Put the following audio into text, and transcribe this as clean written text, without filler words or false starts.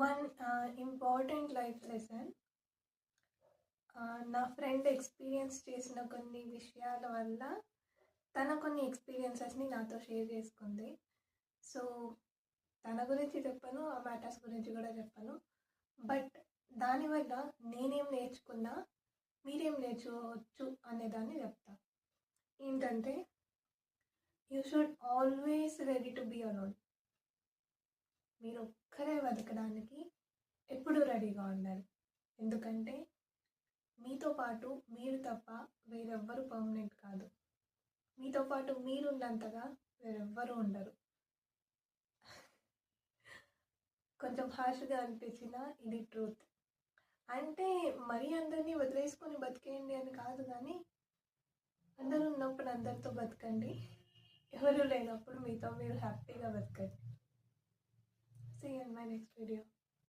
One important life lesson, నా friend experience చేసిన కొన్ని విషయాల వల్ల తన కొన్ని ఎక్స్పీరియన్సెస్ని నాతో షేర్ చేసుకుంది. సో తన గురించి చెప్పను, ఆ మ్యాటర్స్ గురించి కూడా చెప్పను. బట్ దానివల్ల నేనేం నేర్చుకున్నా, మీరేం నేర్చుకోవచ్చు అనేదాన్ని చెప్తా. ఏంటంటే, you should always ready to be alone. మీరు ఒక్కరే బతకడానికి ఎప్పుడూ రెడీగా ఉండాలి. ఎందుకంటే మీతో పాటు మీరు తప్ప వేరెవ్వరు పర్మనెంట్ కాదు. మీతో పాటు మీరున్నంతగా వేరెవ్వరూ ఉండరు. కొంచెం హార్ష్గా అనిపించినా ఇది ట్రూత్. అంటే మరీ అందరినీ వదిలేసుకొని బతికేయండి అని కాదు, కానీ అందరూ ఉన్నప్పుడు అందరితో బతకండి, ఎవరు లేనప్పుడు మీతో మీరు హ్యాపీగా బతకండి. See you in my next video.